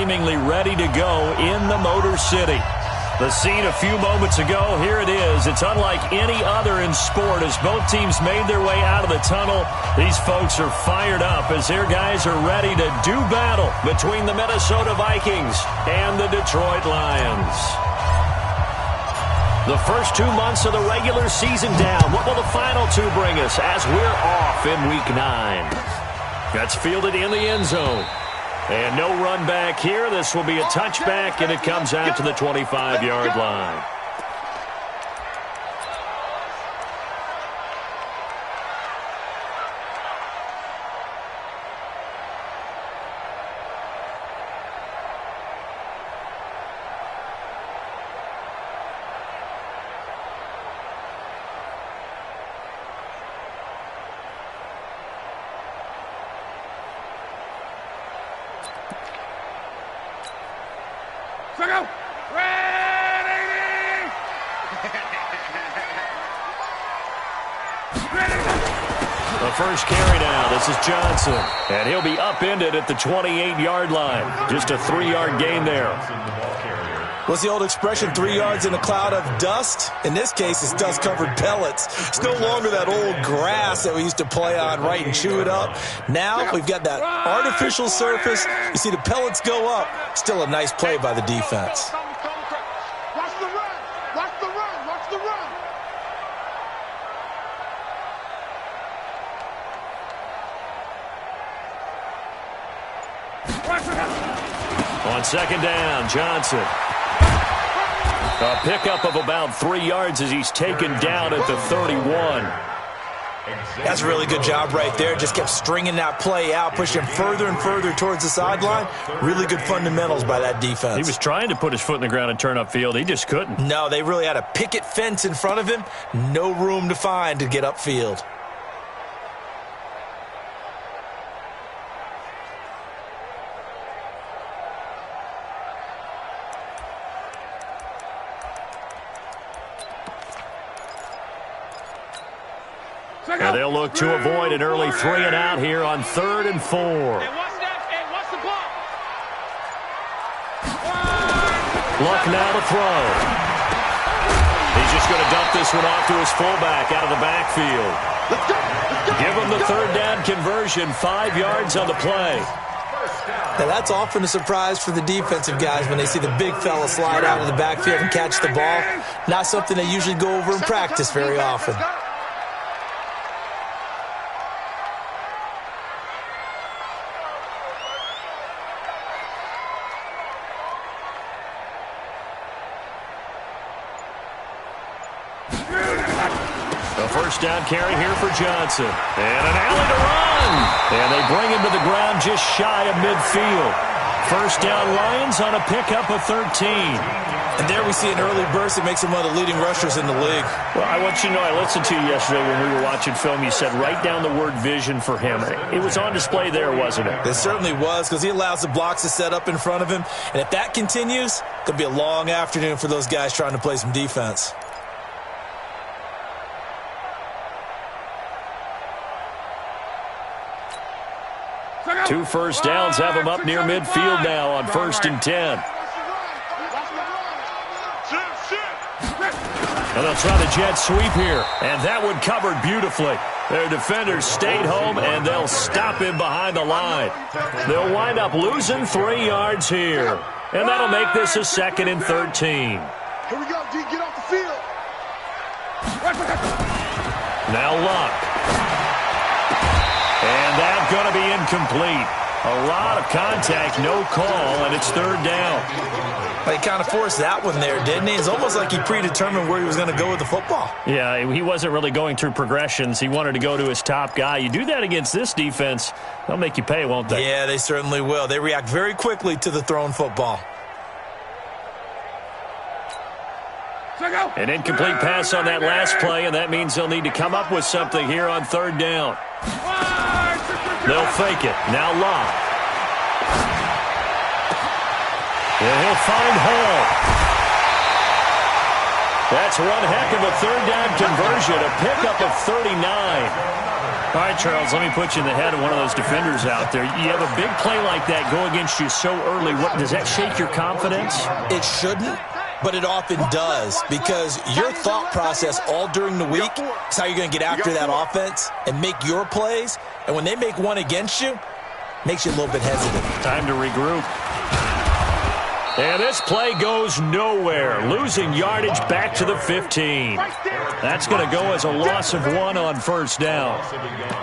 seemingly ready to go in the Motor City. The scene a few moments ago, here it is. It's unlike any other in sport as both teams made their way out of the tunnel. These folks are fired up as their guys are ready to do battle between the Minnesota Vikings and the Detroit Lions. The first 2 months of the regular season down. What will the final two bring us as we're off in Week 9? That's fielded in the end zone. And no run back here. This will be a touchback, and it comes out to the 25-yard line. First carry now. This is Johnson. And he'll be upended at the 28-yard line. Just a 3-yard gain there. What's the old expression, 3 yards in a cloud of dust? In this case, it's dust-covered pellets. It's no longer that old grass that we used to play on, right, and chew it up. Now we've got that artificial surface. You see the pellets go up. Still a nice play by the defense. Watch the run. Watch the run. Watch the run. On second down, Johnson. A pickup of about 3 yards as he's taken down at the 31. That's a really good job right there. Just kept stringing that play out, pushing further and further towards the sideline. Really good fundamentals by that defense. He was trying to put his foot in the ground and turn upfield. He just couldn't. No, they really had a picket fence in front of him. No room to find to get upfield. And they'll look to avoid an early 3 and out here on 3rd and 4. Luck now to throw. He's just going to dump this one off to his fullback out of the backfield. Give him the 3rd down conversion, 5 yards on the play. Now that's often a surprise for the defensive guys when they see the big fella slide out of the backfield and catch the ball. Not something they usually go over in practice very often. First down carry here for Johnson. And an alley to run. And they bring him to the ground just shy of midfield. First down Lions on a pickup of 13. And there we see an early burst that makes him one of the leading rushers in the league. Well, I want you to know, I listened to you yesterday when we were watching film. You said write down the word vision for him. It was on display there, wasn't it? It certainly was, because he allows the blocks to set up in front of him. And if that continues, it could be a long afternoon for those guys trying to play some defense. Two first downs have him up near midfield now on 1st and 10. And they'll try the jet sweep here. And that one covered beautifully. Their defenders stayed home, and they'll stop him behind the line. They'll wind up losing 3 yards here. And that'll make this a 2nd and 13. Here we go, D. Get off the field. Now Luck. And that's going to be incomplete. A lot of contact, no call, and it's 3rd down. He kind of forced that one there, didn't he? It's almost like he predetermined where he was going to go with the football. Yeah, he wasn't really going through progressions. He wanted to go to his top guy. You do that against this defense, they'll make you pay, won't they? Yeah, they certainly will. They react very quickly to the thrown football. An incomplete pass on that last play, and that means they'll need to come up with something here on 3rd down. They'll fake it. Now Locke. And he'll find Hall. That's one heck of a 3rd down conversion, a pickup of 39. All right, Charles, let me put you in the head of one of those defenders out there. You have a big play like that go against you so early. Does that shake your confidence? It shouldn't, but it often does, because your thought process all during the week is how you're going to get after that offense and make your plays. And when they make one against you, it makes you a little bit hesitant. Time to regroup. And this play goes nowhere. Losing yardage back to the 15. That's going to go as a loss of 1 on first down.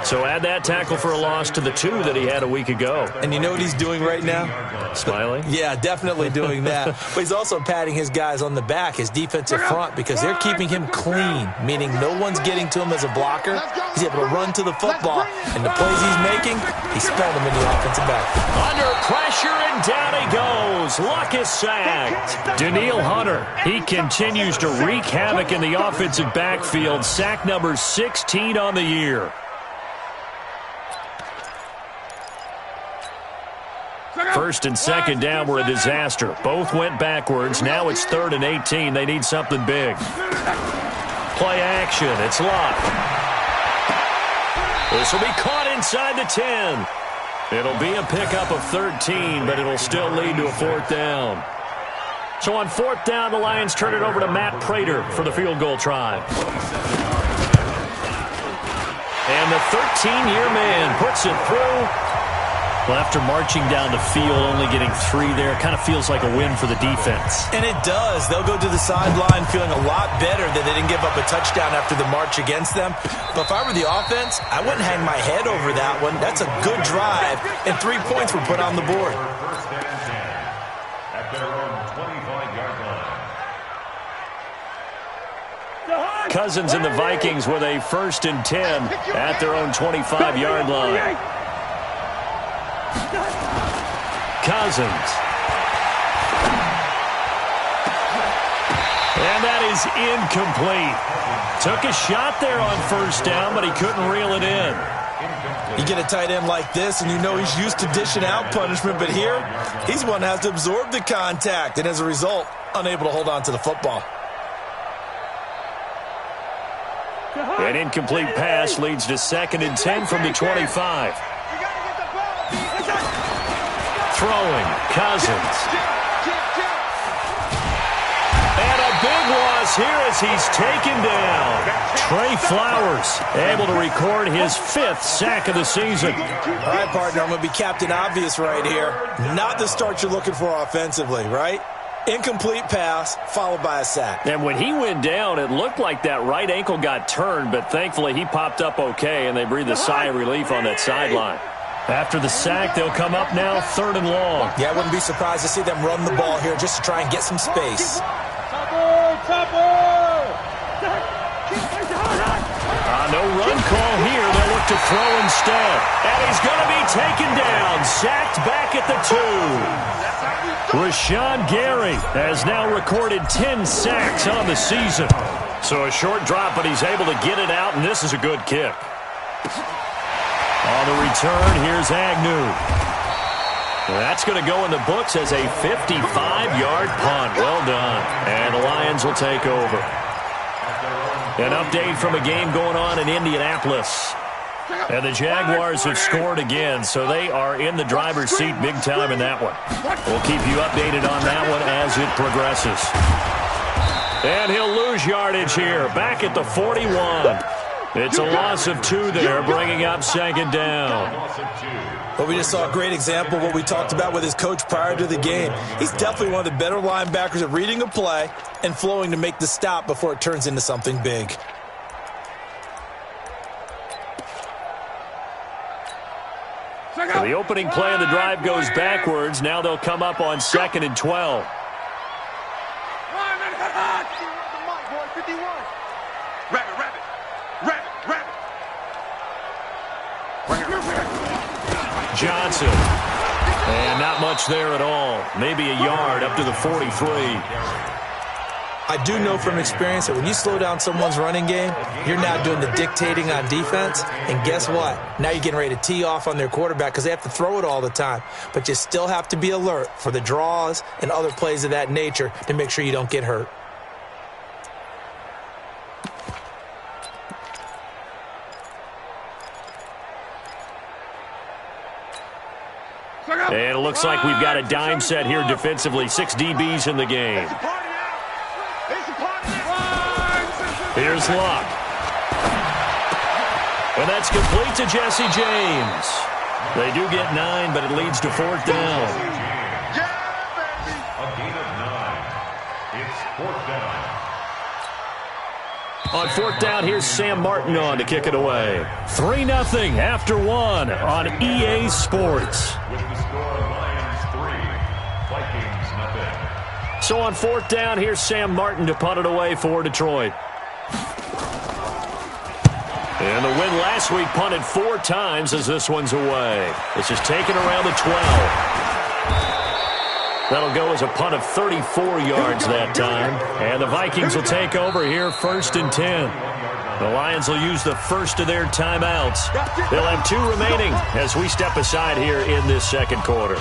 So add that tackle for a loss to the 2 that he had a week ago. And you know what he's doing right now? Smiling? Yeah, definitely doing that. But he's also patting his guys on the back, his defensive front, because they're keeping him clean, meaning no one's getting to him as a blocker. He's able to run to the football. And the plays he's making, he's spelled them in the offensive back. Under pressure, and down he goes. Luck is sacked. Danielle Hunter, he continues to wreak havoc in the offensive backfield. Sack number 16 on the year. First and second down were a disaster. Both went backwards. Now it's 3rd and 18. They need something big. Play action. It's Luck. This will be caught inside the 10. It'll be a pickup of 13, but it'll still lead to a 4th down. So on 4th down, the Lions turn it over to Matt Prater for the field goal try. And the 13-year man puts it through. Well, after marching down the field, only getting 3 there, it kind of feels like a win for the defense. And it does. They'll go to the sideline feeling a lot better that they didn't give up a touchdown after the march against them. But if I were the offense, I wouldn't hang my head over that one. That's a good drive, and 3 points were put on the board. Cousins and the Vikings with a 1st and 10 at their own 25-yard line. Cousins. And that is incomplete. Took a shot there on 1st down, but he couldn't reel it in. You get a tight end like this, and you know he's used to dishing out punishment, but here, he's one that has to absorb the contact, and as a result, unable to hold on to the football. An incomplete pass leads to 2nd and 10 from the 25. Throwing, Cousins. And a big loss here as he's taken down. Trey Flowers able to record his 5th sack of the season. All right, partner, I'm going to be Captain Obvious right here. Not the start you're looking for offensively, right? Incomplete pass, followed by a sack. And when he went down, it looked like that right ankle got turned, but thankfully he popped up okay, and they breathed a sigh of relief on that sideline. After the sack, they'll come up now 3rd and long. Yeah, I wouldn't be surprised to see them run the ball here just to try and get some space. No run call here. They'll look to throw instead. And he's going to be taken down. Sacked back at the 2. Rashawn Gary has now recorded 10 sacks on the season. So a short drop, but he's able to get it out, and this is a good kick. On the return, here's Agnew. That's going to go in the books as a 55-yard punt. Well done. And the Lions will take over. An update from a game going on in Indianapolis. And the Jaguars have scored again, so they are in the driver's seat big time in that one. We'll keep you updated on that one as it progresses. And he'll lose yardage here, back at the 41. It's a loss of 2 there, bringing up 2nd down. Well, we just saw a great example of what we talked about with his coach prior to the game. He's definitely one of the better linebackers at reading a play and flowing to make the stop before it turns into something big. The opening play of the drive goes backwards. Now they'll come up on 2nd and 12. Johnson. And not much there at all. Maybe a yard up to the 43. I do know from experience that when you slow down someone's running game, you're now doing the dictating on defense. And guess what? Now you're getting ready to tee off on their quarterback because they have to throw it all the time. But you still have to be alert for the draws and other plays of that nature to make sure you don't get hurt. looks like we've got a dime set here defensively. 6 DBs in the game. Here's Luck. And that's complete to Jesse James. They do get 9, but it leads to 4th down. A gain of 9. It's 4th down. On 4th down, here's Sam Martin on to kick it away. 3-0 after 1 on EA Sports. With the score, Lions 3, Vikings nothing. So on 4th down, here's Sam Martin to punt it away for Detroit. And the win last week punted 4 times as this one's away. This is taken around the 12. That'll go as a punt of 34 yards that time. And the Vikings will take over here 1st and 10. The Lions will use the first of their timeouts. They'll have 2 remaining as we step aside here in this second quarter.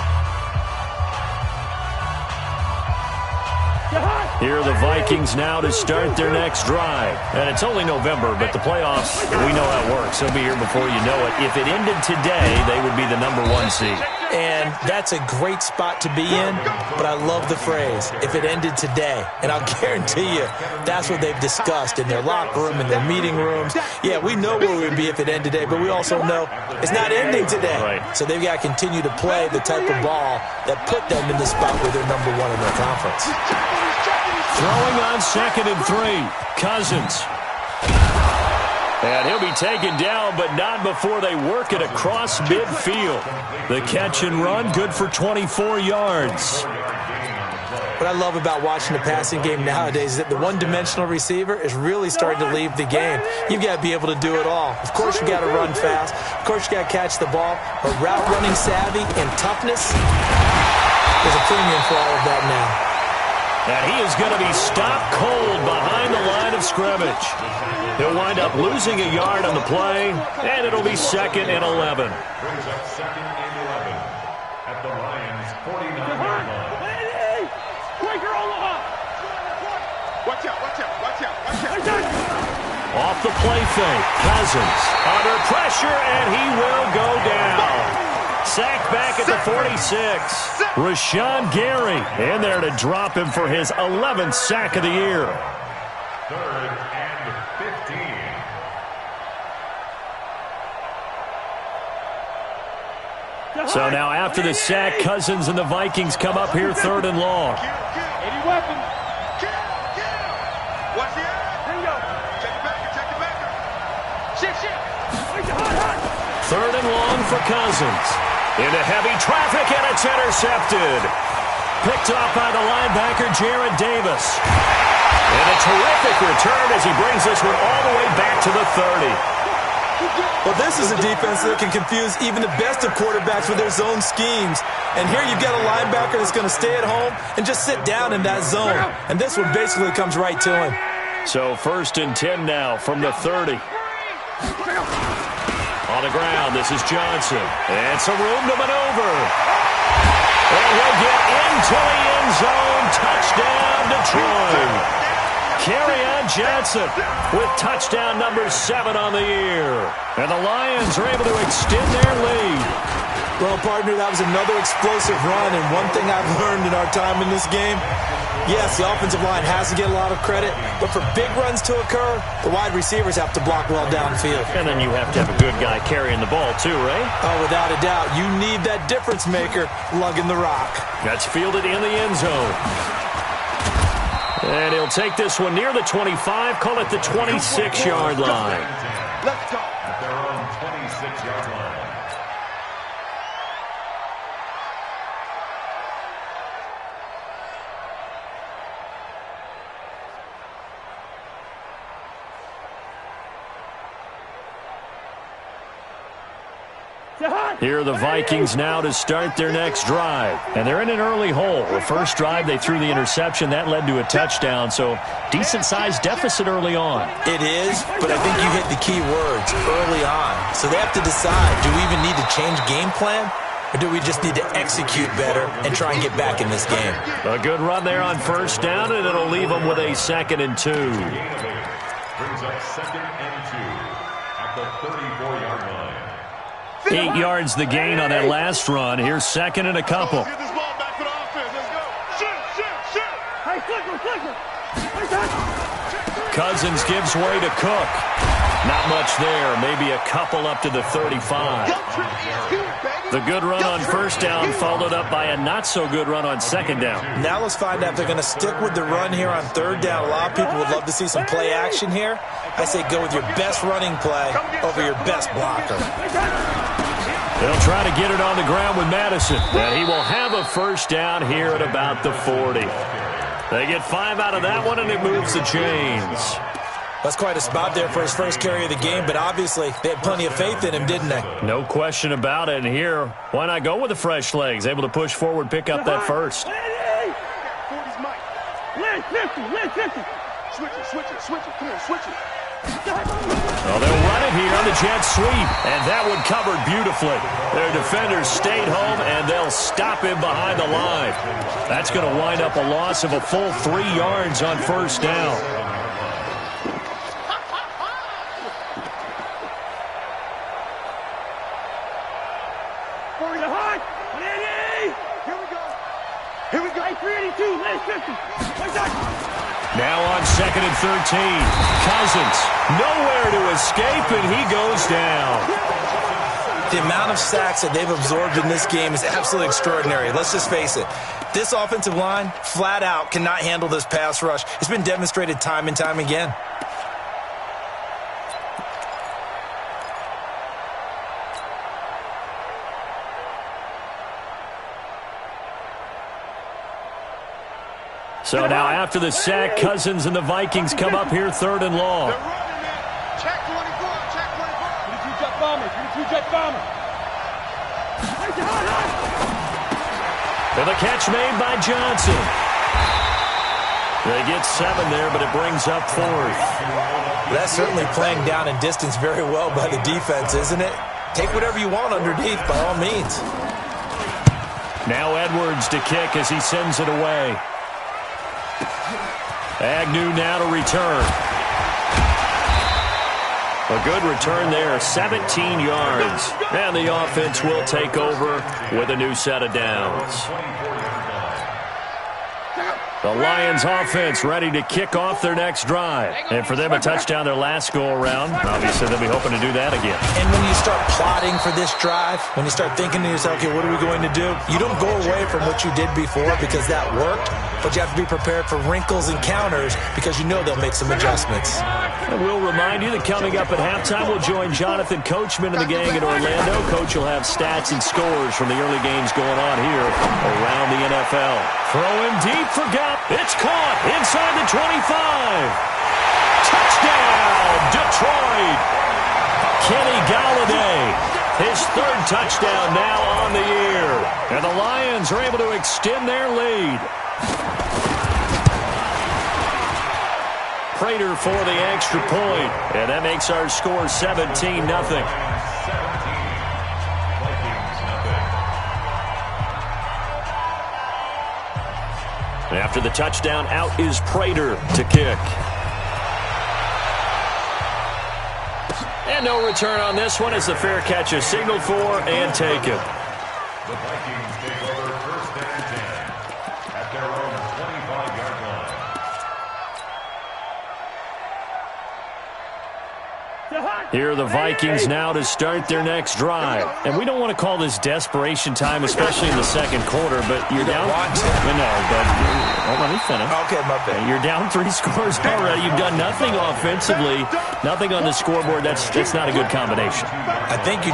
Here are the Vikings now to start their next drive. And it's only November, but the playoffs, we know how it works. They'll be here before you know it. If it ended today, they would be the #1 seed. And that's a great spot to be in, but I love the phrase, if it ended today. And I'll guarantee you, that's what they've discussed in their locker room, in their meeting rooms. Yeah, we know where we would be if it ended today, but we also know it's not ending today. Right. So they've got to continue to play the type of ball that put them in the spot where they're #1 in their conference. Throwing on 2nd and 3, Cousins. And he'll be taken down, but not before they work it across midfield. The catch and run, good for 24 yards. What I love about watching the passing game nowadays is that the one-dimensional receiver is really starting to leave the game. You've got to be able to do it all. Of course, you got to run fast. Of course, you got to catch the ball. But route running savvy and toughness, there's a premium for all of that now. And he is going to be stopped cold behind the line of scrimmage. He'll wind up losing a yard on the play, and it'll be 2nd and 11. Brings up 2nd and 11 at the Lions' 49-yard line. Watch out, watch out, watch out, watch out. Off the play fake, Cousins under pressure, and he will go down. Sacked back at the 46. Rashawn Gary in there to drop him for his 11th sack of the year. 3rd and 15. So now after the sack, Cousins and the Vikings come up here 3rd and long. Any weapon. Watch the eye. Here you go. Check it back. Shift. 3rd and long for Cousins. Into heavy traffic, and it's intercepted. Picked off by the linebacker, Jared Davis. And a terrific return as he brings this one all the way back to the 30. Well, this is a defense that can confuse even the best of quarterbacks with their zone schemes. And here you've got a linebacker that's going to stay at home and just sit down in that zone. And this one basically comes right to him. So 1st and 10 now from the 30. On the ground, this is Johnson. And some room to maneuver. And he'll get into the end zone. Touchdown, Detroit. Kerryon Johnson with touchdown number 7 on the year. And the Lions are able to extend their lead. Well, partner, that was another explosive run. And one thing I've learned in our time in this game, yes, the offensive line has to get a lot of credit, but for big runs to occur, the wide receivers have to block well downfield. And then you have to have a good guy carrying the ball too, right? Oh, without a doubt. You need that difference maker lugging the rock. That's fielded in the end zone. And he'll take this one near the 25, call it the 26-yard line. Let's go. At their own 26-yard line. Here are the Vikings now to start their next drive. And they're in an early hole. The first drive, they threw the interception. That led to a touchdown, so decent-sized deficit early on. It is, but I think you hit the key words, early on. So they have to decide, do we even need to change game plan? Or do we just need to execute better and try and get back in this game? A good run there on 1st down, and it'll leave them with a 2nd and 2. Brings up 2nd and 2 at the 34-yard line. 8 yards the gain on that last run. Here's second and a couple. Get this ball back for the offense. Let's go. Shoot. Hey, clicker. Cousins gives way to Cook. Not much there. Maybe a couple up to the 35. The good run on first down followed up by a not-so-good run on second down. Now let's find out if they're going to stick with the run here on third down. A lot of people would love to see some play action here. I say go with your best running play over your best blocker. They'll try to get it on the ground with Madison. And he will have a first down here at about the 40. They get 5 out of that one, and it moves the chains. That's quite a spot there for his first carry of the game, but obviously they had plenty of faith in him, didn't they? No question about it. And here, why not go with the fresh legs? Able to push forward, pick up that first. Switch it. Come on, switch it. Well, they'll run it here on the jet sweep, and that one covered beautifully. Their defenders stayed home, and they'll stop him behind the line. That's going to wind up a loss of a full 3 yards on first down. Now on second and 13. Cousins, nowhere to escape, and he goes down. The amount of sacks that they've absorbed in this game is absolutely extraordinary. Let's just face it. This offensive line, flat out, cannot handle this pass rush. It's been demonstrated time and time again. So now after the sack, Cousins and the Vikings come up here third and long. They're running it. Check 24. Jet bomber. And the catch made by Johnson. They get 7 there, but it brings up 4th. That's certainly playing down and distance very well by the defense, isn't it? Take whatever you want underneath, by all means. Now Edwards to kick as he sends it away. Agnew now to return. A good return there, 17 yards. And the offense will take over with a new set of downs. The Lions offense ready to kick off their next drive. And for them, a touchdown their last go-around. Obviously, they'll be hoping to do that again. And when you start plotting for this drive, when you start thinking to yourself, okay, what are we going to do? You don't go away from what you did before because that worked, but you have to be prepared for wrinkles and counters because you know they'll make some adjustments. And we'll remind you that coming up at halftime, we'll join Jonathan Coachman and the gang in Orlando. Coach will have stats and scores from the early games going on here around the NFL. Throwing deep for Gup. It's caught inside the 25. Touchdown, Detroit. Kenny Golladay, his 3rd touchdown now on the year. And the Lions are able to extend their lead. Prater for the extra point. And that makes our score 17-0. After the touchdown, out is Prater to kick. And no return on this one as the fair catch is signaled for and taken. The Vikings take over first and 10 at their own 25-yard line. Here are the Vikings now to start their next drive. And we don't want to call this desperation time, especially in the second quarter, but you're down. Don't let me finish. Okay, my bad. You're down 3 scores already. You've done nothing offensively, nothing on the scoreboard. That's not a good combination. I think you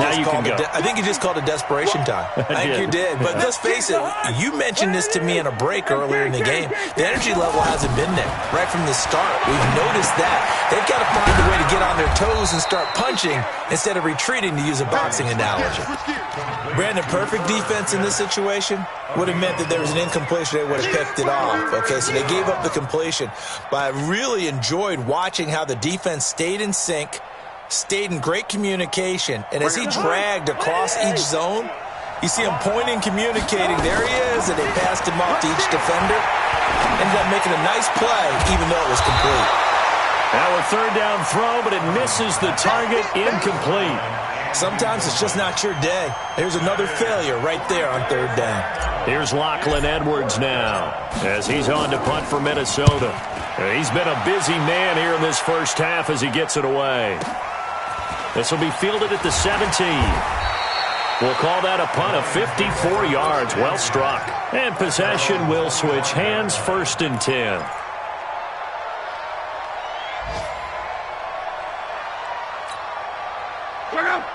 just called it desperation time. I think you did. But let's face it, you mentioned this to me in a break earlier in the game. The energy level hasn't been there right from the start. We've noticed that. They've got to find a way to get on their toes and start punching instead of retreating, to use a boxing analogy. Brandon, perfect defense in this situation would have meant that there was an incompletion. They would have picked it off. Okay, so they gave up the completion. But I really enjoyed watching how the defense stayed in sync, stayed in great communication, and as he dragged across each zone, you see him pointing, communicating. There he is, and they passed him off to each defender. Ended up making a nice play, even though it was complete. Now a 3rd down throw, but it misses the target, incomplete. Sometimes it's just not your day. There's another failure right there on third down. Here's Lachlan Edwards now as he's on to punt for Minnesota. He's been a busy man here in this first half as he gets it away. This will be fielded at the 17. We'll call that a punt of 54 yards. Well struck. And possession will switch hands, 1st and 10.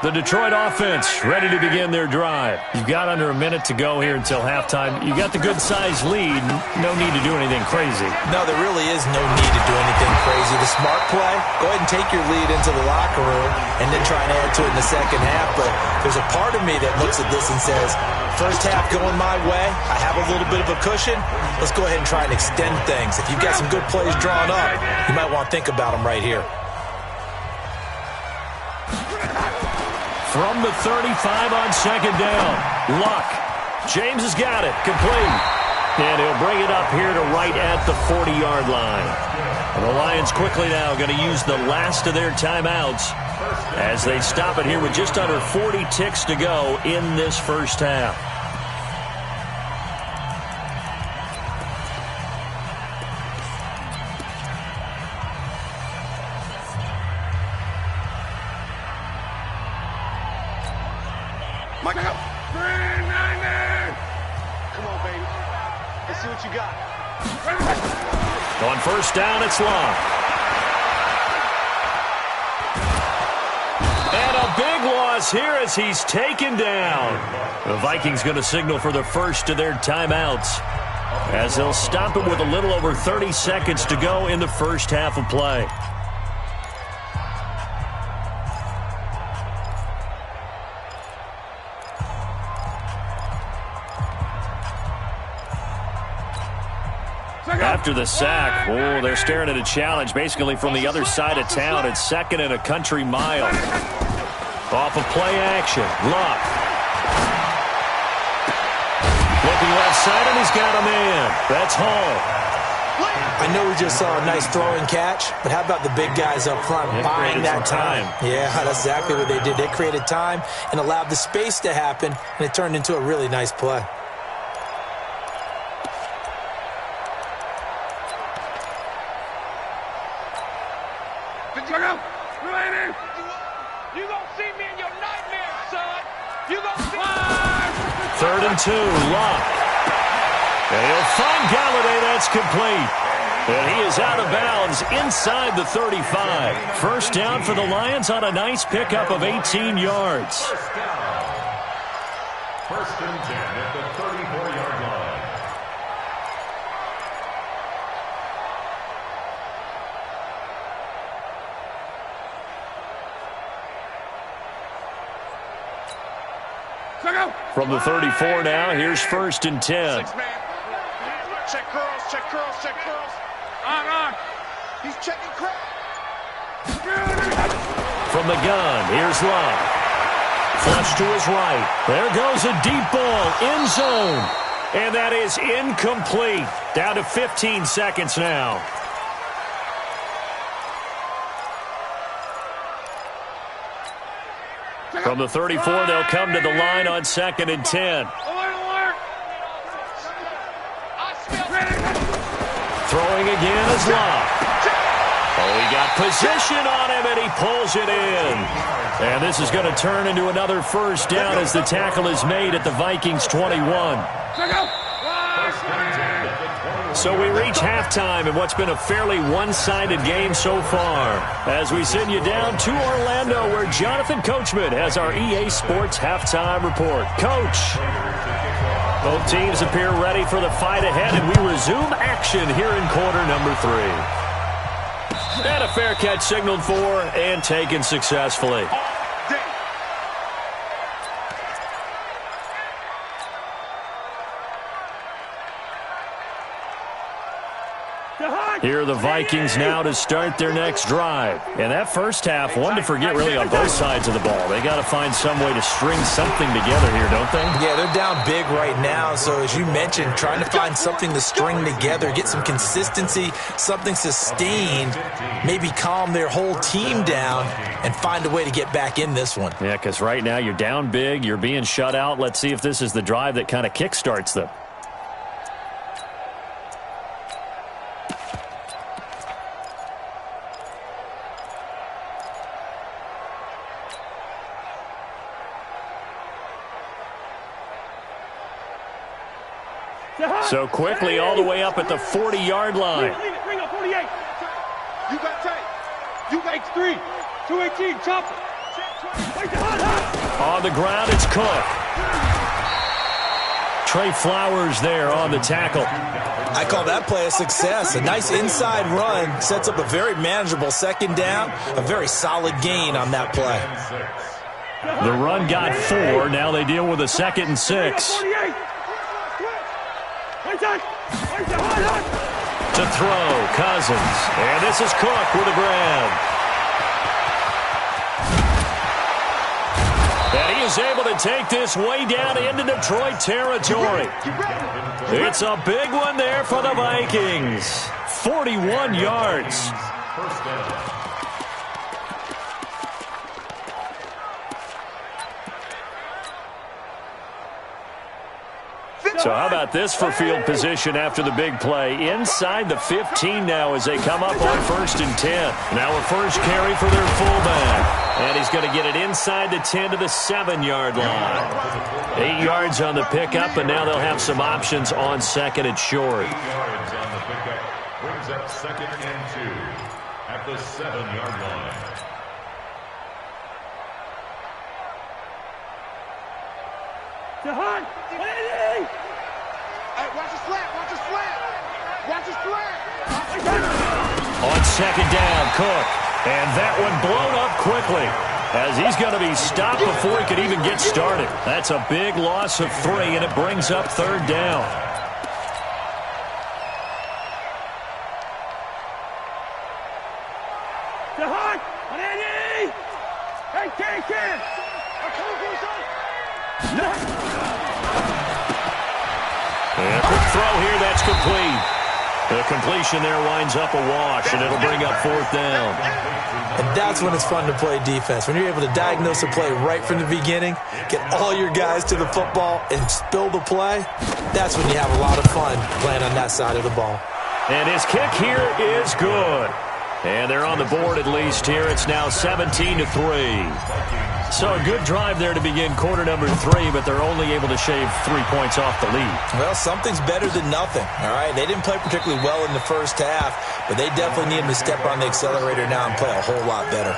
The Detroit offense ready to begin their drive. You've got under a minute to go here until halftime. You got the good-sized lead. No need to do anything crazy. No, there really is no need to do anything crazy. The smart play, go ahead and take your lead into the locker room and then try and add to it in the second half. But there's a part of me that looks at this and says, first half going my way, I have a little bit of a cushion. Let's go ahead and try and extend things. If you've got some good plays drawn up, you might want to think about them right here. From the 35 on 2nd down. Luck. James has got it. Complete. And he'll bring it up here to right at the 40-yard line. And the Lions quickly now going to use the last of their timeouts as they stop it here with just under 40 ticks to go in this first half. On 1st down, it's Long. And a big loss here as he's taken down. The Vikings going to signal for the first of their timeouts as they'll stop it with a little over 30 seconds to go in the first half of play. After the sack, oh, they're staring at a challenge basically from the other side of town. It's 2nd and a country mile. Off of play action. Luck. Looking left side, and he's got a man. That's Hall. I know we just saw a nice throwing catch, but how about the big guys up front buying that time? Yeah, that's exactly what they did. They created time and allowed the space to happen, and it turned into a really nice play. Third and 2, Luck. And he'll find Galladay. That's complete. And he is out of bounds inside the 35. First down for the Lions on a nice pickup of 18 yards. First and 10 at the 34-yard line. From the 34 now, here's 1st and 10. Check curls, check curls, check curls. On. He's checking curls. From the gun, here's Luck. Flush to his right. There goes a deep ball, end zone. And that is incomplete. Down to 15 seconds now. From the 34, they'll come to the line on 2nd and 10. Throwing again is Luck. Oh, he got position on him, and he pulls it in. And this is going to turn into another first down as the tackle is made at the Vikings' 21. So we reach halftime in what's been a fairly one-sided game so far as we send you down to Orlando where Jonathan Coachman has our EA Sports halftime report. Coach, both teams appear ready for the fight ahead, and we resume action here in quarter number 3. And a fair catch signaled for and taken successfully. Here are the Vikings now to start their next drive. And that first half, one to forget really on both sides of the ball. They got to find some way to string something together here, don't they? Yeah, they're down big right now. So as you mentioned, trying to find something to string together, get some consistency, something sustained, maybe calm their whole team down and find a way to get back in this one. Yeah, because right now you're down big, you're being shut out. Let's see if this is the drive that kind of kickstarts them. So quickly all the way up at the 40-yard line. Bring up 48. You got tight. You got 3. 218. Chop it. On the ground, it's Cook. Trey Flowers there on the tackle. I call that play a success. A nice inside run sets up a very manageable second down, a very solid gain on that play. The run got 4. Now they deal with a 2nd and 6. To throw, Cousins. And this is Cook with a grab. And he is able to take this way down into Detroit territory. It's a big one there for the Vikings. 41 yards. So how about this for field position after the big play? Inside the 15 now as they come up on 1st and 10. Now a first carry for their fullback. And he's going to get it inside the 10 to the 7-yard line. 8 yards on the pickup, and now they'll have some options on 2nd and short. 8 yards on the pickup brings up 2nd and 2 at the 7-yard line. Watch his flat. Watch his flat. Watch his flat. On 2nd down, Cook. And that one blown up quickly as he's going to be stopped before he could even get started. That's a big loss of 3, and it brings up 3rd down. And a quick throw here, that's complete. The completion there winds up a wash, and it'll bring up 4th down. And that's when it's fun to play defense. When you're able to diagnose a play right from the beginning, get all your guys to the football, and spill the play, that's when you have a lot of fun playing on that side of the ball. And his kick here is good. And they're on the board at least here. It's now 17-3. So a good drive there to begin quarter number 3, but they're only able to shave 3 points off the lead. Well, something's better than nothing, all right? They didn't play particularly well in the first half, but they definitely need them to step on the accelerator now and play a whole lot better.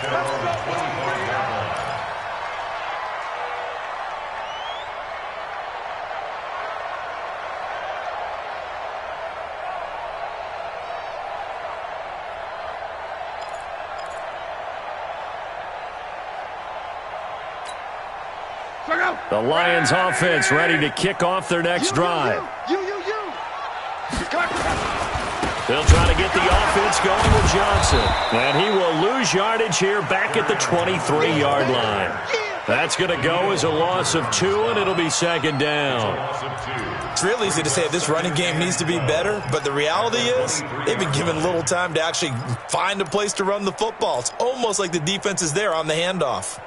The Lions offense ready to kick off their next drive. They'll try to get the offense going with Johnson. And he will lose yardage here back at the 23-yard line. That's going to go as a loss of 2, and it'll be 2nd down. It's real easy to say this running game needs to be better, but the reality is they've been given little time to actually find a place to run the football. It's almost like the defense is there on the handoff.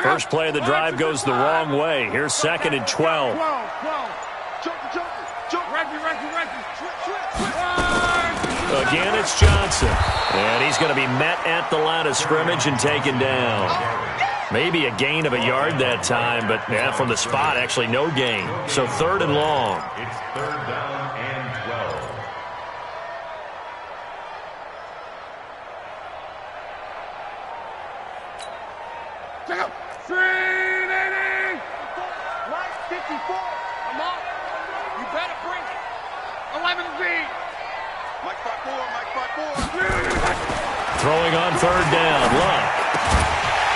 First play of the drive goes the wrong way. Here's 2nd and 12. Again, it's Johnson. And he's going to be met at the line of scrimmage and taken down. Maybe a gain of a yard that time, but yeah, from the spot, actually no gain. So 3rd and long. It's 3rd down and 12. Check out. 380. Right 54. I'm off. You better bring it. 11 Z. Mike 5-4. Mike 5-4. Throwing on third down. Luck.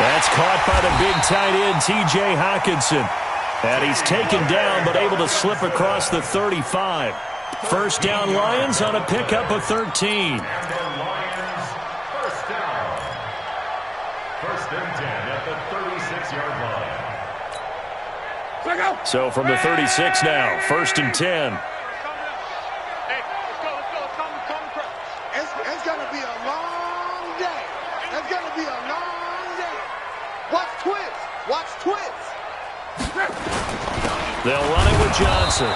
That's caught by the big tight end, T.J. Hockenson. And he's taken down but able to slip across the 35. First down, Lions on a pickup of 13. And the Lions, first down. First and 10 at the 36-yard line. So from the 36 now, first and 10. Hey, let's go. It's going to be a long day. It's going to be a long day. Watch twist. They'll run it with Johnson.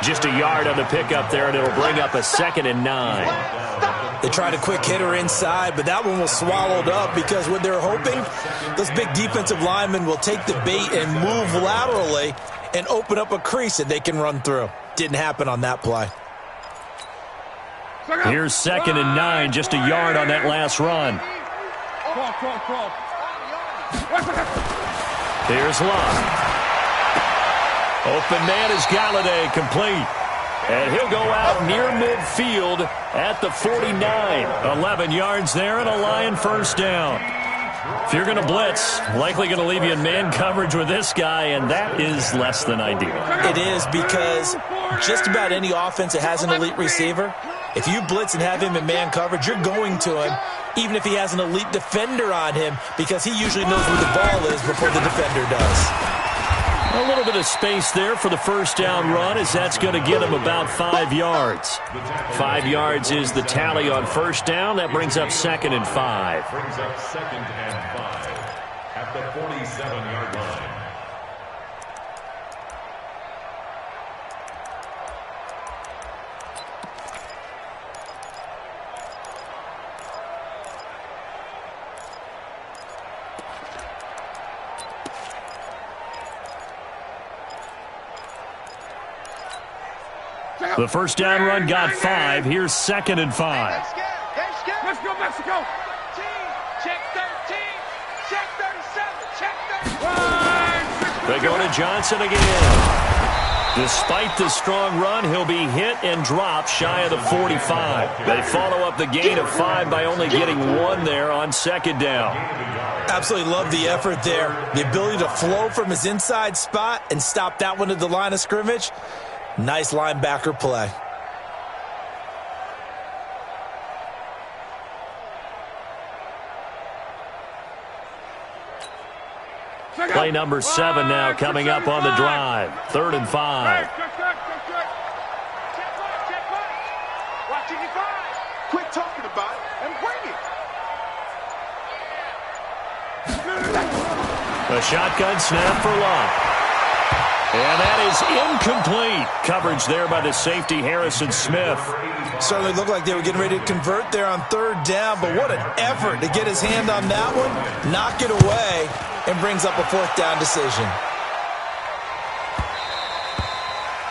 Just a yard on the pickup there, and it'll bring up a 2nd and 9. They tried a quick hitter inside, but that one was swallowed up because what they're hoping, those big defensive linemen will take the bait and move laterally and open up a crease that they can run through. Didn't happen on that play. Here's 2nd and 9, just a yard on that last run. Here's Luck. Open man is Galladay, complete. And he'll go out near midfield at the 49. 11 yards there and a Lion first down. If you're going to blitz, likely going to leave you in man coverage with this guy, and that is less than ideal. It is because just about any offense that has an elite receiver, if you blitz and have him in man coverage, you're going to him, even if he has an elite defender on him, because he usually knows where the ball is before the defender does. A little bit of space there for the first down run, as that's going to get him about 5 yards. 5 yards is the tally on first down. That brings up 2nd and 5. Brings up 2nd and 5 at the 47-yard line. The first down run got 5. Here's 2nd and 5. Let's go, Mexico. Check 13. Check 37. Check 37. They go to Johnson again. Despite the strong run, he'll be hit and dropped shy of the 45. They follow up the gain of 5 by only getting 1 there on 2nd down. Absolutely love the effort there. The ability to flow from his inside spot and stop that one at the line of scrimmage. Nice linebacker play. Play number 7 now coming up on the drive. 3rd and 5. Watch it, quit talking about it and bring it. A shotgun snap for Luck. And that is incomplete. Coverage there by the safety, Harrison Smith. Certainly looked like they were getting ready to convert there on 3rd down, but what an effort to get his hand on that one, knock it away, and brings up a 4th down decision.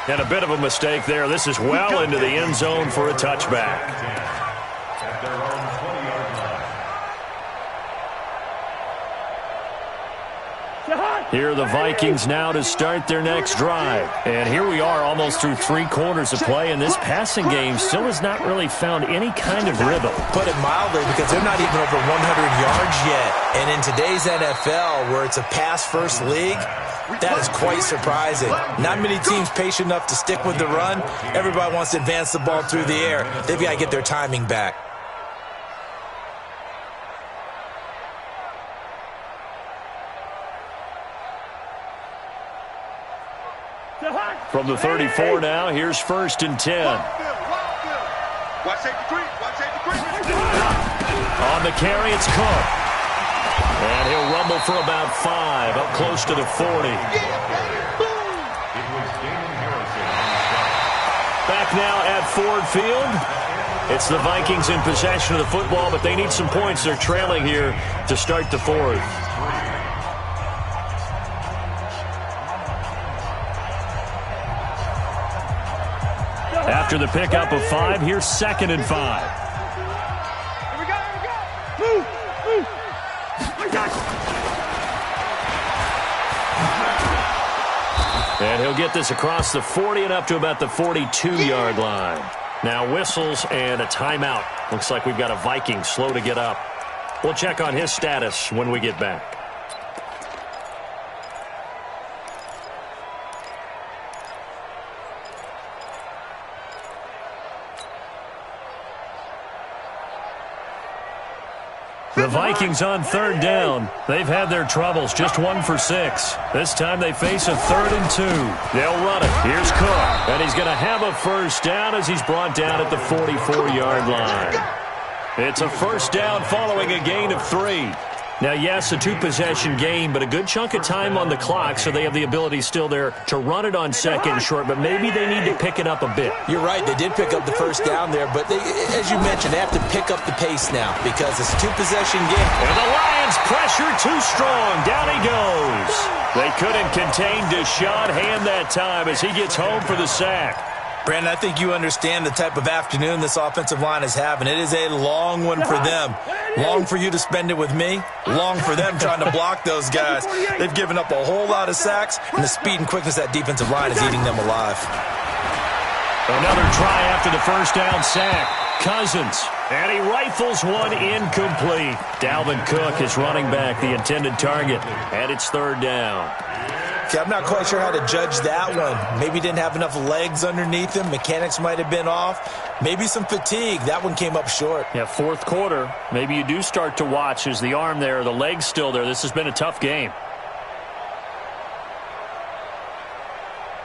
And a bit of a mistake there. This is well into the end zone for a touchback. At their own 20-yard line. Here are the Vikings now to start their next drive. And here we are almost through 3 quarters of play, and this passing game still has not really found any kind of rhythm. Put it mildly, because they're not even over 100 yards yet. And in today's NFL, where it's a pass-first league, that is quite surprising. Not many teams patient enough to stick with the run. Everybody wants to advance the ball through the air. They've got to get their timing back. From the 34 now, here's 1st and 10. Watch safety creep. On the carry, it's Cook. And he'll rumble for about 5, up close to the 40. Back now at Ford Field. It's the Vikings in possession of the football, but they need some points. They're trailing here to start the 4th. After the pickup of 5, here's 2nd and 5. Here we go. Move. And he'll get this across the 40 and up to about the 42-yard line. Now whistles and a timeout. Looks like we've got a Viking slow to get up. We'll check on his status when we get back. The Vikings on third down. They've had their troubles, just 1 for 6. This time they face a 3rd and 2. They'll run it. Here's Cook, and he's going to have a first down as he's brought down at the 44-yard line. It's a first down following a gain of 3. Now, yes, a 2-possession game, but a good chunk of time on the clock, so they have the ability still there to run it on 2nd and short, but maybe they need to pick it up a bit. You're right. They did pick up the first down there, but they, as you mentioned, they have to pick up the pace now because it's a 2-possession game. And the Lions pressure too strong. Down he goes. They couldn't contain Deshaun Hand that time as he gets home for the sack. Brandon, I think you understand the type of afternoon this offensive line is having. It is a long one for them. Long for you to spend it with me. Long for them trying to block those guys. They've given up a whole lot of sacks, and the speed and quickness of that defensive line is eating them alive. Another try after the first down sack. Cousins, and he rifles one incomplete. Dalvin Cook is running back, the intended target, and it's 3rd down. Okay, I'm not quite sure how to judge that one. Maybe didn't have enough legs underneath him. Mechanics might have been off. Maybe some fatigue. That one came up short. Yeah, 4th quarter. Maybe you do start to watch. Is the arm there, the leg's still there? This has been a tough game.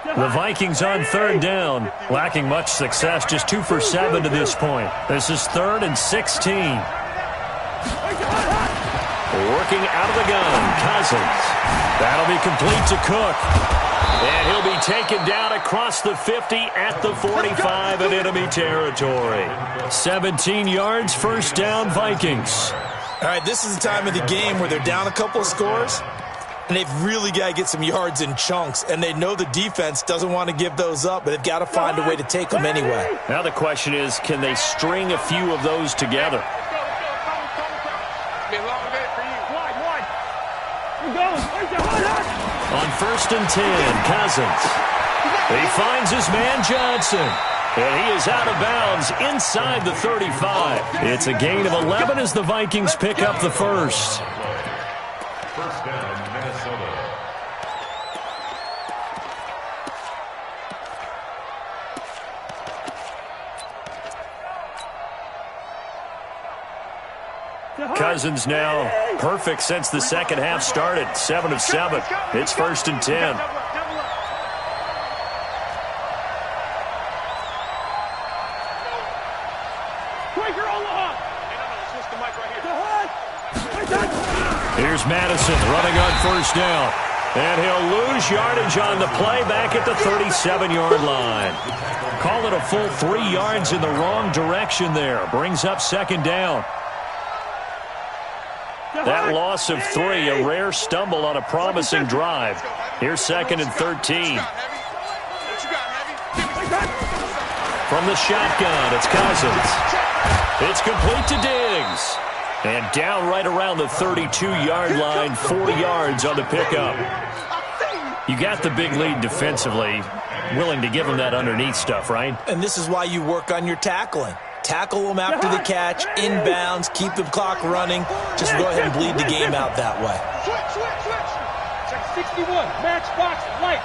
The Vikings on 3rd down, lacking much success, just 2 for 7 to this point. This is 3rd and 16. Working out of the gun, Cousins. That'll be complete to Cook. And he'll be taken down across the 50 at the 45 in enemy territory. 17 yards, first down, Vikings. All right, this is the time of the game where they're down a couple of scores, and they've really got to get some yards in chunks, and they know the defense doesn't want to give those up, but they've got to find a way to take them anyway. Now the question is, can they string a few of those together? On 1st and 10, Cousins. He finds his man Johnson. And he is out of bounds inside the 35. It's a gain of 11 as the Vikings pick up the first. First down, Minnesota. Cousins now perfect since the second half started. 7 of 7. It's 1st and 10. Here's Madison running on 1st down. And he'll lose yardage on the play back at the 37-yard line. Call it a full 3 yards in the wrong direction there. Brings up 2nd down. That loss of 3, a rare stumble on a promising drive. Here's 2nd and 13. From the shotgun, it's Cousins. It's complete to Diggs. And down right around the 32-yard line, 4 yards on the pickup. You got the big lead defensively. Willing to give them that underneath stuff, right? And this is why you work on your tackling. Tackle them after the catch, inbounds, keep the clock running. Just go ahead and bleed the game out that way. Check 61, match box, light.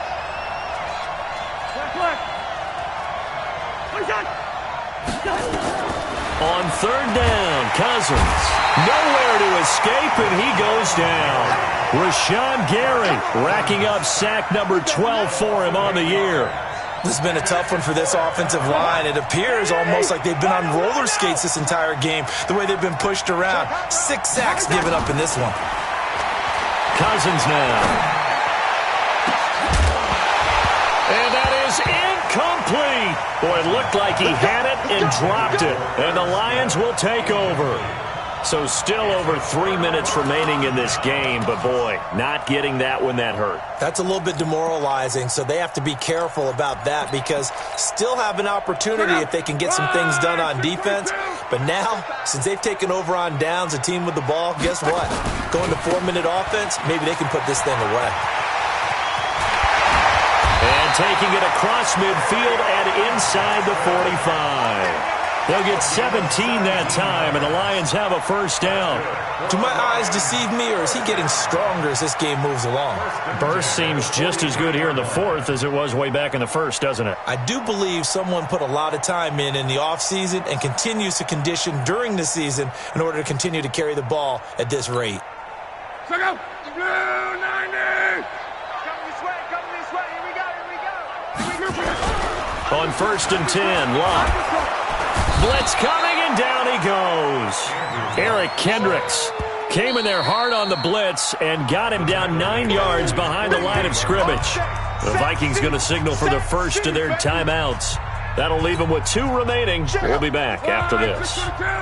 On 3rd down, Cousins. Nowhere to escape, and he goes down. Rashawn Gary racking up sack number 12 for him on the year. This has been a tough one for this offensive line. It appears almost like they've been on roller skates this entire game, the way they've been pushed around. 6 sacks given up in this one. Cousins now. And that is incomplete. Boy, it looked like he had it and dropped it. And the Lions will take over. So still over 3 minutes remaining in this game, but boy, not getting that one that hurt. That's a little bit demoralizing, so they have to be careful about that because still have an opportunity if they can get some things done on defense. But now, since they've taken over on downs, a team with the ball, guess what? Going to 4-minute offense, maybe they can put this thing away. And taking it across midfield and inside the 45. They'll get 17 that time, and the Lions have a first down. Do my eyes deceive me, or is he getting stronger as this game moves along? Burst seems just as good here in the fourth as it was way back in the first, doesn't it? I do believe someone put a lot of time in the offseason and continues to condition during the season in order to continue to carry the ball at this rate. Check out. Blue 90. Come this way. Here we go. On 1st and 10, Locke. Blitz coming, and down he goes. Eric Kendricks came in there hard on the blitz and got him down 9 yards behind the line of scrimmage. The Vikings going to signal for the first of their timeouts. That'll leave them with 2 remaining. We'll be back after this.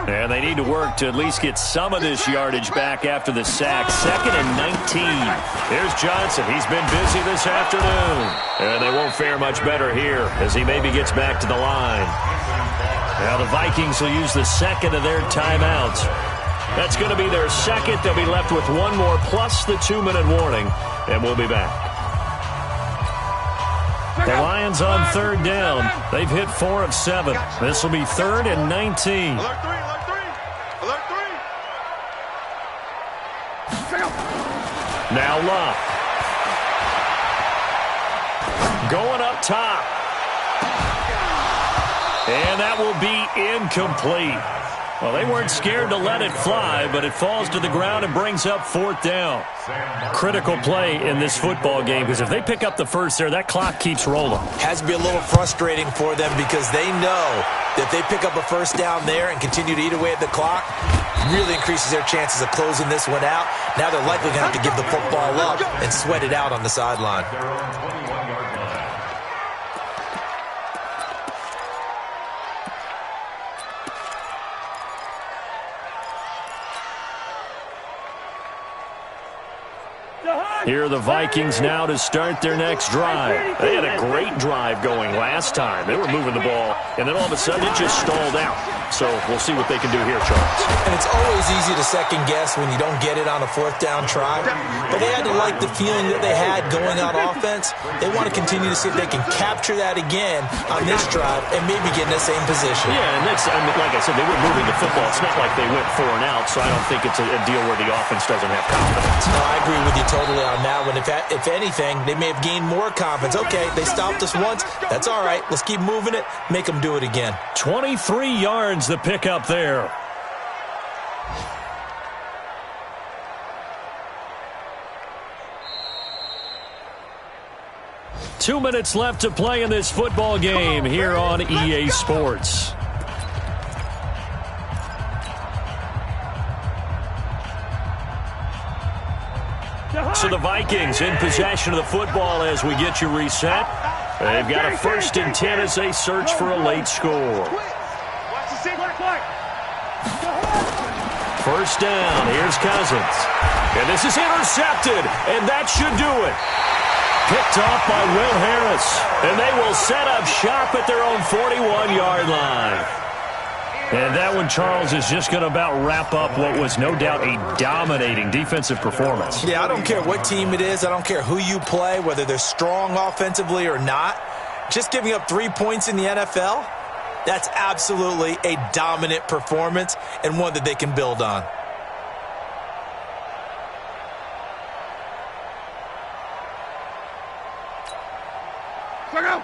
And they need to work to at least get some of this yardage back after the sack. 2nd and 19. Here's Johnson. He's been busy this afternoon. And they won't fare much better here as he maybe gets back to the line. Now the Vikings will use the second of their timeouts. That's going to be their second. They'll be left with 1 more plus the 2-minute warning. And we'll be back. The Lions on 3rd down. They've hit 4 of 7. This will be 3rd and 19. Alert 3. Now Locke. Going up top. And that will be incomplete. Well, they weren't scared to let it fly, but it falls to the ground and brings up 4th down. Critical play in this football game, because if they pick up the first there, that clock keeps rolling. Has to be a little frustrating for them because they know that they pick up a first down there and continue to eat away at the clock, really increases their chances of closing this one out. Now they're likely going to have to give the football up and sweat it out on the sideline. Here are the Vikings now to start their next drive. They had a great drive going last time. They were moving the ball, and then all of a sudden it just stalled out. So we'll see what they can do here, Charles. And it's always easy to second guess when you don't get it on a 4th down try. But they had to like the feeling that they had going on offense. They want to continue to see if they can capture that again on this drive and maybe get in the same position. Yeah, and that's, I mean, like I said, they were moving the football. It's not like they went 4 and out, so I don't think it's a deal where the offense doesn't have confidence. No, I agree with you totally on that one. If anything, they may have gained more confidence. Okay, they stopped us once. That's all right. Let's keep moving it. Make them do it again. 23 yards the pickup there. Two minutes left to play in this football game here on EA Sports. So the Vikings in possession of the football as we get you reset. They've got a 1st and 10 as they search for a late score. First down, here's Cousins. And this is intercepted, and that should do it. Picked off by Will Harris. And they will set up shop at their own 41-yard line. And that one, Charles, is just going to about wrap up what was no doubt a dominating defensive performance. Yeah, I don't care what team it is. I don't care who you play, whether they're strong offensively or not. Just giving up 3 points in the NFL, that's absolutely a dominant performance and one that they can build on.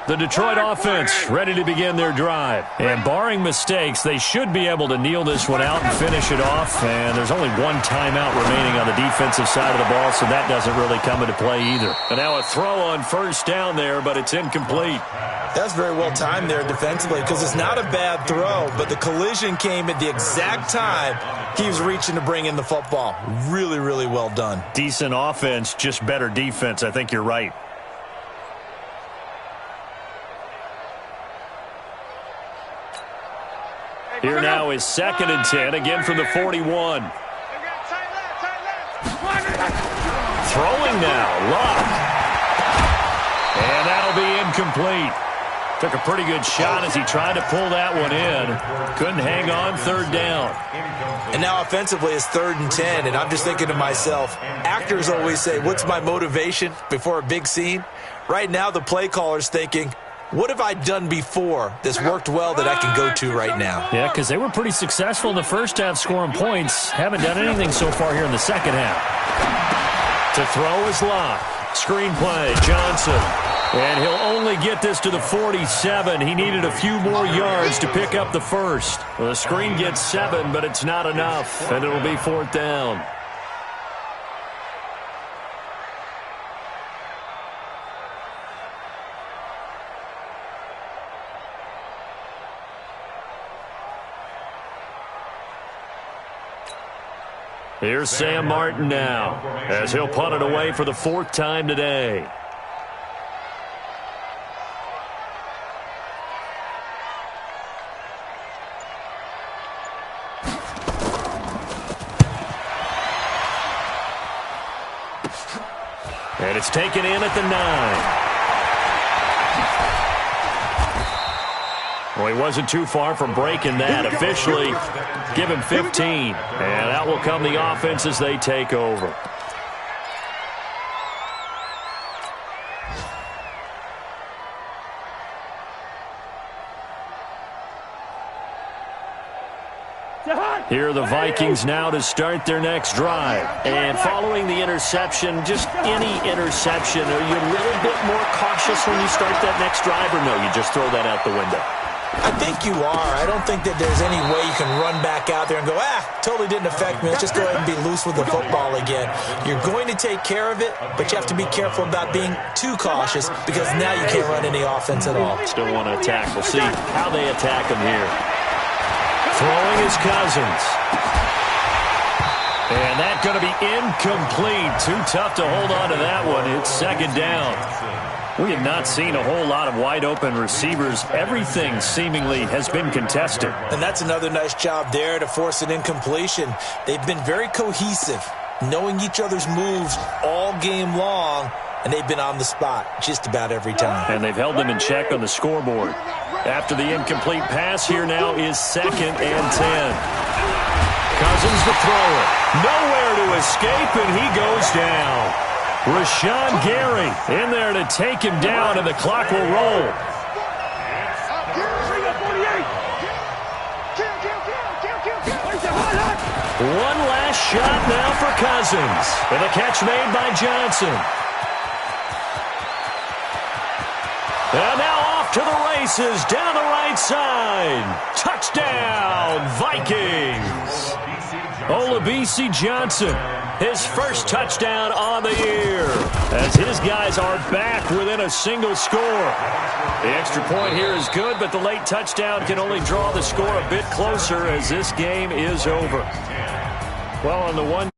The Detroit offense ready to begin their drive. And barring mistakes, they should be able to kneel this one out and finish it off. And there's only 1 timeout remaining on the defensive side of the ball, so that doesn't really come into play either. And now a throw on first down there, but it's incomplete. That's very well timed there defensively because it's not a bad throw, but the collision came at the exact time he was reaching to bring in the football. Really, really well done. Decent offense, just better defense. I think you're right. Here now is 2nd and 10, again from the 41. Throwing now, Locke. And that'll be incomplete. Took a pretty good shot as he tried to pull that one in. Couldn't hang on, 3rd down. And now offensively it's 3rd and 10, and I'm just thinking to myself, actors always say, what's my motivation before a big scene? Right now the play caller's thinking, What have I done before that's worked well that I can go to right now? Yeah, because they were pretty successful in the first half scoring points. Haven't done anything so far here in the second half. To throw is Locke. Screen play, Johnson. And he'll only get this to the 47. He needed a few more yards to pick up the first. Well, the screen gets 7, but it's not enough, and it'll be 4th down. Here's Sam Martin now, as he'll punt it away for the 4th time today. And it's taken in at the 9. Well, he wasn't too far from breaking that. Officially, give him 15. And out will come the offense as they take over. Here are the Vikings now to start their next drive. And following the interception, just any interception, are you a little bit more cautious when you start that next drive, or no, you just throw that out the window? I think you are. I don't think that there's any way you can run back out there and go, totally didn't affect me. Let's just go ahead and be loose with the football again. You're going to take care of it, but you have to be careful about being too cautious because now you can't run any offense at all. Still want to attack. We'll see how they attack him here. Throwing his Cousins. And that's going to be incomplete. Too tough to hold on to that one. It's 2nd down. We have not seen a whole lot of wide-open receivers. Everything seemingly has been contested. And that's another nice job there to force an incompletion. They've been very cohesive, knowing each other's moves all game long, and they've been on the spot just about every time. And they've held them in check on the scoreboard. After the incomplete pass, here now is 2nd and 10. Cousins the thrower. Nowhere to escape, and he goes down. Rashawn Gary in there to take him down, and the clock will roll. One last shot now for Cousins. And a catch made by Johnson. And now off to the races down the right side. Touchdown, Vikings. Olabisi Johnson, his first touchdown on the year, as his guys are back within a single score. The extra point here is good, but the late touchdown can only draw the score a bit closer as this game is over. Well, on the one